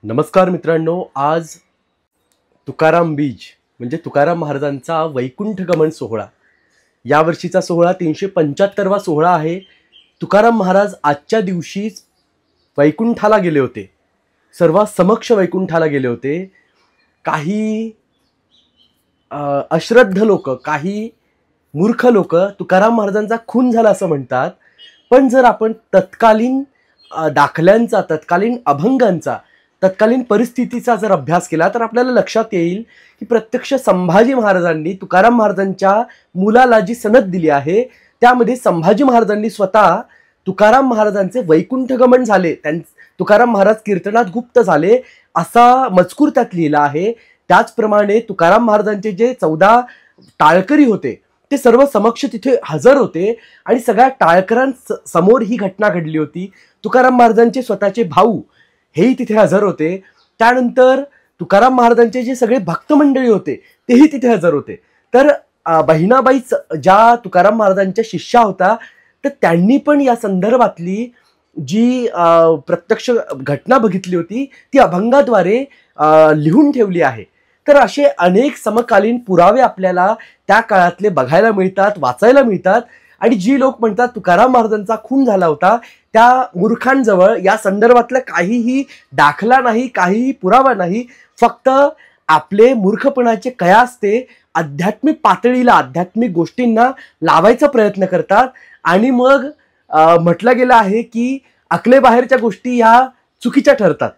नमस्कार मित्रांनो, आज तुकाराम बीज म्हणजे तुकाराम महाराजांचा वैकुंठ गमन सोहळा, यावर्षीचा सोहळा 375वा सोहळा आहे। तुकाराम महाराज आजच्या दिवशी वैकुंठाला गेले होते, सर्व समक्ष वैकुंठाला गेले होते। काही अश्रद्ध लोक, काही मूर्ख लोक तुकाराम महाराजांचा खून झाला असं म्हणतात, पण जर आपण तत्कालीन दाखल्यांचा, तत्कालीन अभंगांचा, तत्कालीन परिस्थितीचा जर अभ्यास केला तर आपल्याला लक्षात येईल की प्रत्यक्ष संभाजी महाराजांनी तुकाराम महाराजांच्या मुलाला जी सनद दिली आहे त्यामध्ये संभाजी महाराजांनी स्वतः तुकाराम महाराजांचे वैकुंठ गमन झाले, तुकाराम महाराज कीर्तनात गुप्त झाले असा मजकूर त्यात लिहिला आहे। त्याचप्रमाणे तुकाराम महाराजांचे जे 14 टाळकरी होते ते सर्व समक्ष तिथे हजर होते आणि सगळ्या टाळकरांसमोर ही घटना घडली होती। तुकाराम महाराजांचे स्वतःचे भाऊ हेही तिथे हजर होते। त्यानंतर तुकाराम महाराजांचे जे सगळे भक्त मंडळी होते तेही तिथे हजर होते। तर बहिणाबाई ज्या तुकाराम महाराजांच्या शिष्या होता, तर त्यांनी पण या संदर्भातली जी प्रत्यक्ष घटना बघितली होती ती अभंगाद्वारे लिहून ठेवली आहे। तर असे अनेक समकालीन पुरावे आपल्याला त्या काळातले बघायला मिळतात, वाचायला मिळतात। आणि जी लोक म्हणतात तुकाराम महाराजांचा खून झाला होता, त्या मूर्खांजवळ या संदर्भातलं काहीही दाखला नाही, काहीही पुरावा नाही। फक्त आपले मूर्खपणाचे कयास ते आध्यात्मिक पातळीला, आध्यात्मिक गोष्टींना लावायचा प्रयत्न करतात। आणि मग म्हटलं गेलं आहे की अकलेबाहेरच्या गोष्टी ह्या चुकीच्या ठरतात,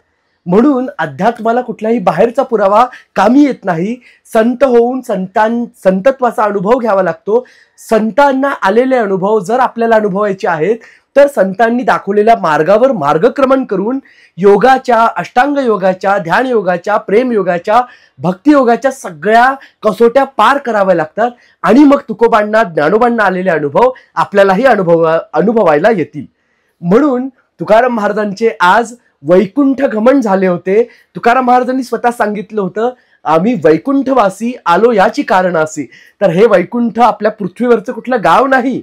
म्हणून अध्यात्माला कुठलाही बाहेरचा पुरावा कामी येत नाही। संत होऊन संतत्वाचा अनुभव घ्यावा लागतो। संतांना आलेले अनुभव जर आपल्याला अनुभवायचे आहेत तर संतांनी दाखवलेल्या मार्गावर मार्गक्रमण करून योगाच्या, अष्टांग योगाच्या, ध्यान योगाच्या, प्रेम योगाच्या, भक्ती योगाच्या सगळ्या कसोट्या पार कराव्या लागतात आणि मग तुकोबांना, ज्ञानोबांना आलेले अनुभव आपल्यालाही अनुभवायला येतील। म्हणून तुकाराम महाराजांचे आज वैकुंठ गमन झाले होते। तुकाराम महाराजांनी स्वतः सांगितलं होतं, आम्ही वैकुंठवासी आलो याची कारणासी। तर हे वैकुंठ आपल्या पृथ्वीवरचं कुठलं गाव नाही,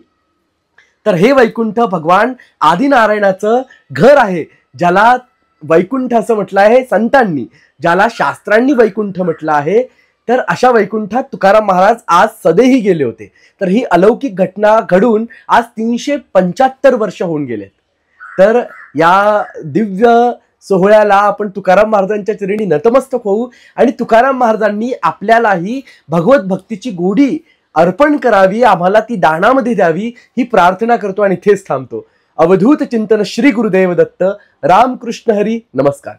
तर हे वैकुंठ भगवान आदिनारायणाचं घर आहे, ज्याला वैकुंठ असं म्हटलं आहे संतांनी, ज्याला शास्त्रांनी वैकुंठ म्हटलं आहे। तर अशा वैकुंठात तुकाराम महाराज आज सदेही गेले होते। तर ही अलौकिक घटना घडून आज 375 वर्ष होऊन गेलेत। तर या दिव्य सोहळ्याला आपण तुकाराम महाराजांच्या चरणी नतमस्तक होऊ आणि तुकाराम महाराजांनी आपल्यालाही भगवत भक्तीची गोडी अर्पण करावी, आम्हाला ती दानामध्ये द्यावी ही प्रार्थना करतो आणि इथेच थांबतो। अवधूत चिंतन श्री गुरुदेव दत्त। रामकृष्ण हरी। नमस्कार।